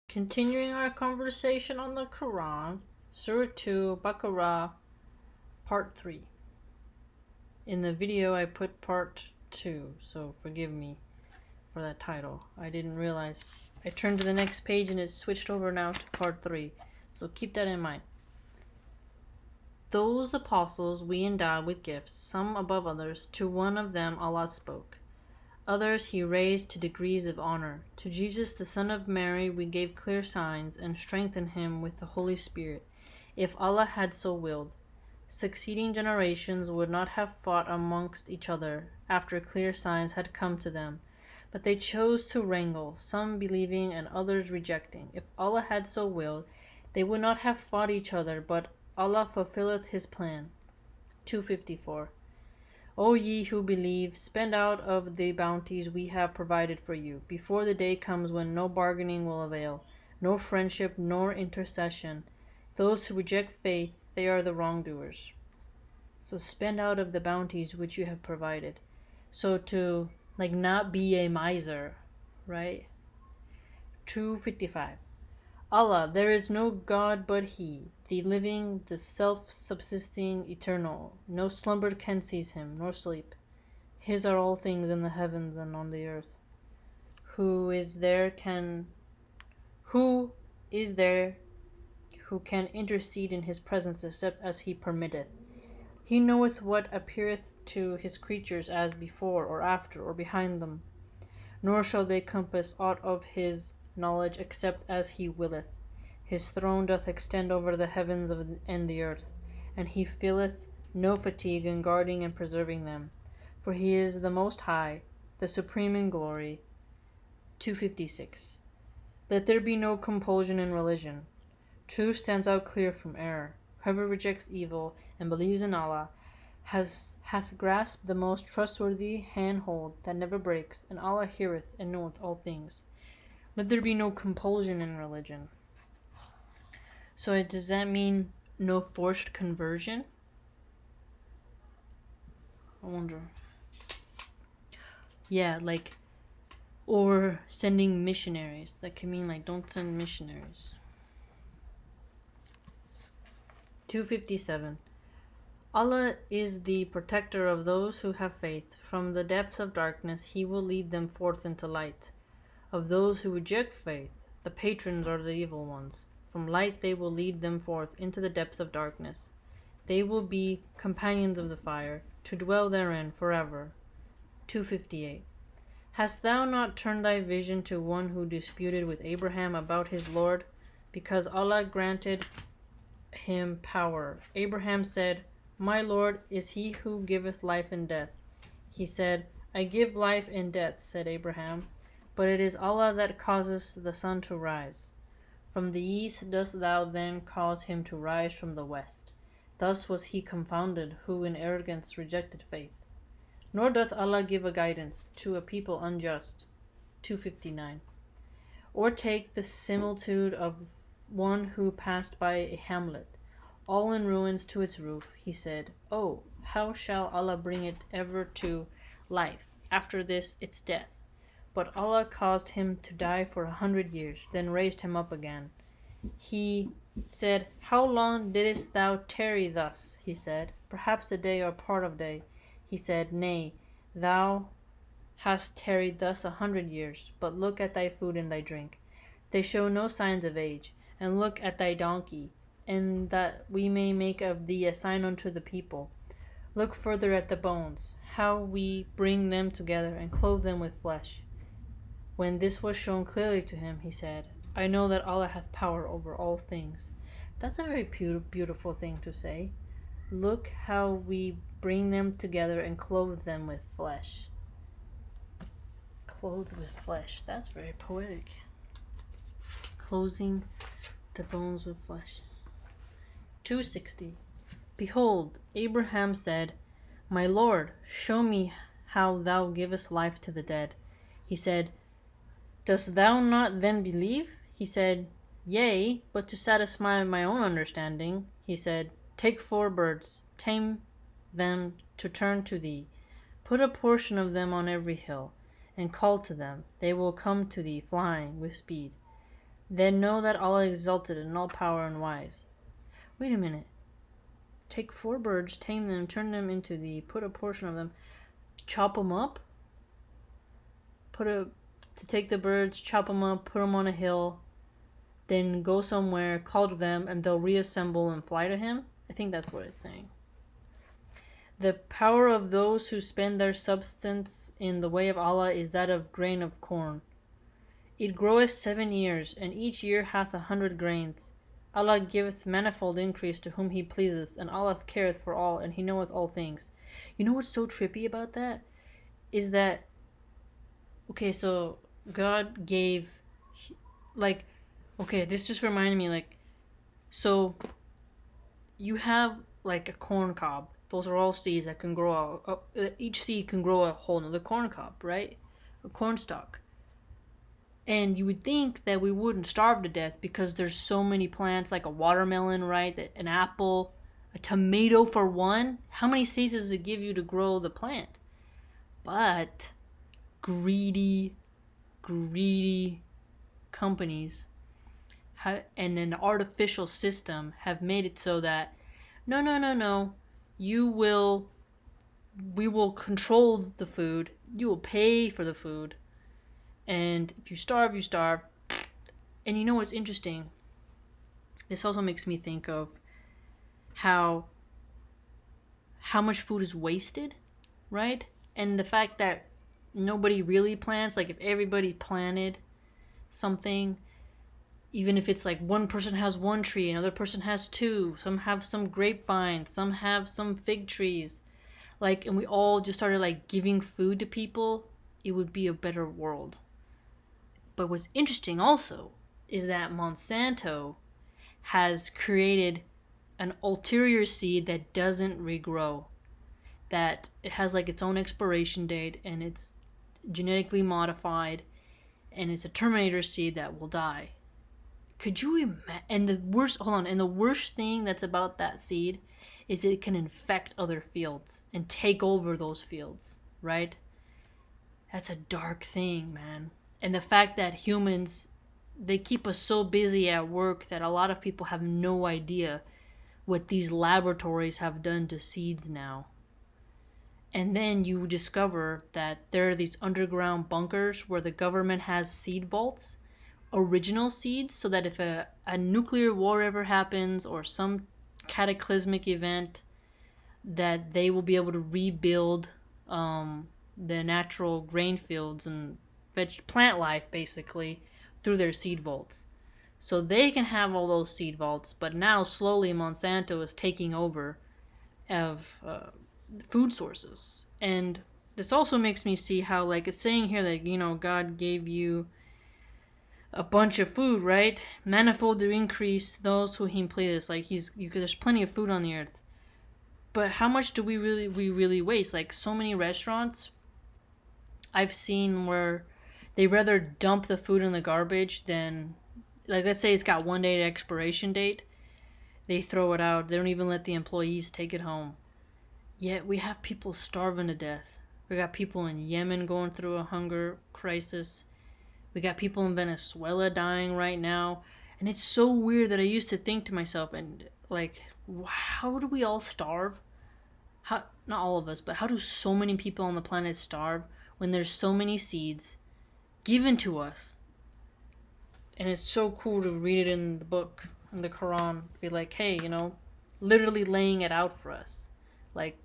Continuing our conversation on the Qur'an, Surah 2, Baqara, Part 3. In the video I put Part 2, so forgive me for that title. I didn't realize. I turned to the next page and it switched over now to Part 3, so keep that in mind. Those apostles we endowed with gifts, some above others. To one of them Allah spoke. Others he raised to degrees of honor. To Jesus the son of Mary we gave clear signs and strengthened him with the Holy Spirit, if Allah had so willed. Succeeding generations would not have fought amongst each other after clear signs had come to them, but they chose to wrangle, some believing and others rejecting. If Allah had so willed, they would not have fought each other, but Allah fulfilleth his plan. 254. O ye who believe, spend out of the bounties we have provided for you, before the day comes when no bargaining will avail, no friendship nor intercession. Those who reject faith, they are the wrongdoers. So spend out of the bounties which you have provided. So to not be a miser, right? 255. Allah, there is no God but He, the living, the self-subsisting, eternal. No slumber can seize Him, nor sleep. His are all things in the heavens and on the earth. Who is there who can intercede in His presence except as He permitteth? He knoweth what appeareth to His creatures as before, or after, or behind them. Nor shall they compass aught of His knowledge except as He willeth. His throne doth extend over the heavens and the earth, and He feeleth no fatigue in guarding and preserving them. For He is the Most High, the Supreme in glory. 256. Let there be no compulsion in religion. Truth stands out clear from error. Whoever rejects evil and believes in Allah hath grasped the most trustworthy handhold that never breaks, and Allah heareth and knoweth all things. Let there be no compulsion in religion. So does that mean no forced conversion? I wonder. Yeah, or sending missionaries. That can mean don't send missionaries. 257. Allah is the protector of those who have faith. From the depths of darkness He will lead them forth into light. Of those who reject faith, the patrons are the evil ones. From light they will lead them forth into the depths of darkness. They will be companions of the fire, to dwell therein forever. 258. Hast thou not turned thy vision to one who disputed with Abraham about his Lord, because Allah granted him power? Abraham said, My Lord is He who giveth life and death. He said, I give life and death, said Abraham, but it is Allah that causes the sun to rise. From the east dost thou then cause him to rise from the west. Thus was he confounded who in arrogance rejected faith. Nor doth Allah give a guidance to a people unjust. 259. Or take the similitude of one who passed by a hamlet, all in ruins to its roof. He said, Oh, how shall Allah bring it ever to life, after this its death? But Allah caused him to die for 100 years, then raised him up again. He said, How long didst thou tarry thus? He said, Perhaps a day or part of day. He said, Nay, thou hast tarried thus 100 years. But look at thy food and thy drink. They show no signs of age. And look at thy donkey, and that we may make of thee a sign unto the people. Look further at the bones, how we bring them together and clothe them with flesh. When this was shown clearly to him, he said, I know that Allah hath power over all things. That's a very beautiful thing to say. Look how we bring them together and clothe them with flesh. Clothed with flesh. That's very poetic. Closing the bones with flesh. 260. Behold, Abraham said, My Lord, show me how thou givest life to the dead. He said, Dost thou not then believe? He said, Yea, but to satisfy my own understanding. He said, Take 4 birds, tame them to turn to thee. Put a portion of them on every hill, and call to them. They will come to thee flying with speed. Then know that Allah is exalted in all power and wise. Wait a minute. Take 4 birds, tame them, turn them into thee, put a portion of them, chop them up, to take the birds, chop them up, put them on a hill, then go somewhere, call to them, and they'll reassemble and fly to him? I think that's what it's saying. The power of those who spend their substance in the way of Allah is that of grain of corn. It groweth 7 years, and each year hath 100 grains. Allah giveth manifold increase to whom He pleaseth, and Allah careth for all, and He knoweth all things. You know what's so trippy about that? Is that, okay, so God gave, like, okay, this just reminded me, so you have, like, a corn cob. Those are all seeds that can grow out. Each seed can grow a whole nother corn cob, right? A corn stalk. And you would think that we wouldn't starve to death because there's so many plants, like a watermelon, right? An apple, a tomato for one. How many seeds does it give you to grow the plant? But greedy companies and an artificial system have made it so that no. We will control the food. You will pay for the food. And if you starve, you starve. And you know what's interesting? This also makes me think of how much food is wasted, right? And the fact that nobody really plants, like if everybody planted something, even if it's like one person has 1 tree, another person has 2, some have some grapevines, some have some fig trees, like, and we all just started like giving food to people, it would be a better world. But what's interesting also is that Monsanto has created an ulterior seed that doesn't regrow, that it has like its own expiration date, and it's genetically modified, and it's a Terminator seed that will die. Could you imagine? And the worst thing that's about that seed is it can infect other fields and take over those fields, right? That's a dark thing, man. And the fact that humans, they keep us so busy at work that a lot of people have no idea what these laboratories have done to seeds now. And then you discover that there are these underground bunkers where the government has seed vaults, original seeds, so that if a nuclear war ever happens or some cataclysmic event, that they will be able to rebuild the natural grain fields and plant life, basically, through their seed vaults. So they can have all those seed vaults, but now slowly Monsanto is taking over of food sources. And this also makes me see how, like, it's saying here that, God gave you a bunch of food, right? Manifold to increase those who Him pleaseth. Like, there's plenty of food on the earth. But how much do we really waste? Like, so many restaurants I've seen where they rather dump the food in the garbage than, like, let's say it's got 1 day expiration date, they throw it out. They don't even let the employees take it home. Yet we have people starving to death. We got people in Yemen going through a hunger crisis. We got people in Venezuela dying right now. And it's so weird that I used to think to myself, and like, how do we all starve? How, not all of us, but how do so many people on the planet starve when there's so many seeds given to us? And it's so cool to read it in the book, in the Qur'an. Be like, hey, literally laying it out for us. Like,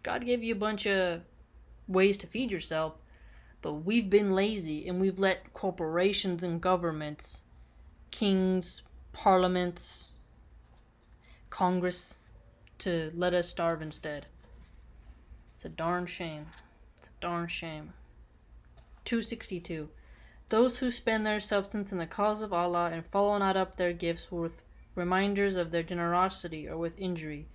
God gave you a bunch of ways to feed yourself, but we've been lazy and we've let corporations and governments, kings, parliaments, Congress, to let us starve instead. It's a darn shame. It's a darn shame. 262. Those who spend their substance in the cause of Allah and follow not up their gifts with reminders of their generosity or with injury,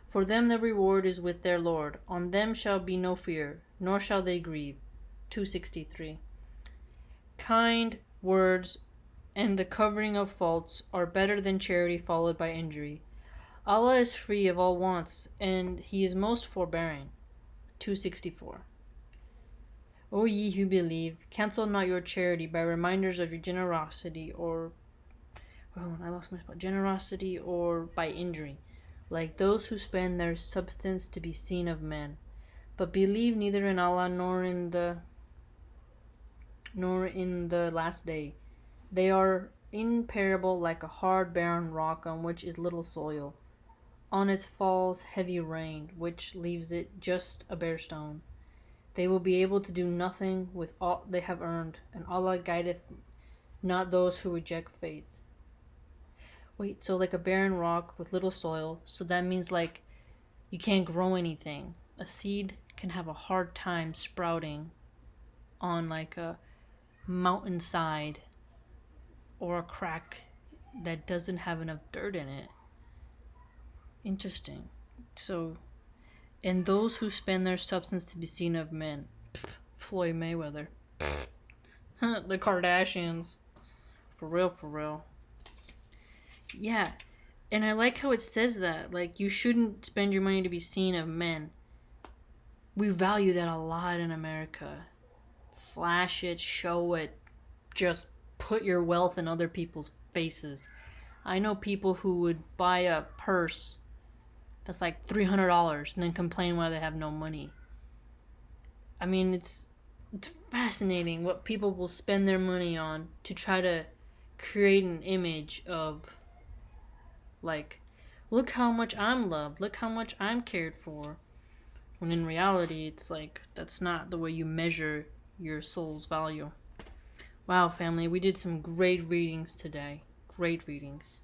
for them the reward is with their Lord. On them shall be no fear, nor shall they grieve. 263. Kind words and the covering of faults are better than charity followed by injury. Allah is free of all wants, and He is most forbearing. 264. O ye who believe, cancel not your charity by reminders of your generosity or Hold on, I lost my spot. Generosity or by injury, like those who spend their substance to be seen of men, but believe neither in Allah nor in the last day. They are in parable like a hard barren rock on which is little soil. On it falls heavy rain, which leaves it just a bare stone. They will be able to do nothing with all they have earned, and Allah guideth not those who reject faith. Wait, so like a barren rock with little soil, so that means like you can't grow anything. A seed can have a hard time sprouting on like a mountainside or a crack that doesn't have enough dirt in it. Interesting. So, and those who spend their substance to be seen of men. Floyd Mayweather. The Kardashians. For real, for real. Yeah. And I like how it says that. Like, you shouldn't spend your money to be seen of men. We value that a lot in America. Flash it, show it, just put your wealth in other people's faces. I know people who would buy a purse that's like $300 and then complain why they have no money. I mean, it's fascinating what people will spend their money on to try to create an image of like, look how much I'm loved, look how much I'm cared for. When in reality, it's like that's not the way you measure your soul's value. Wow, family, we did some great readings today. Great readings.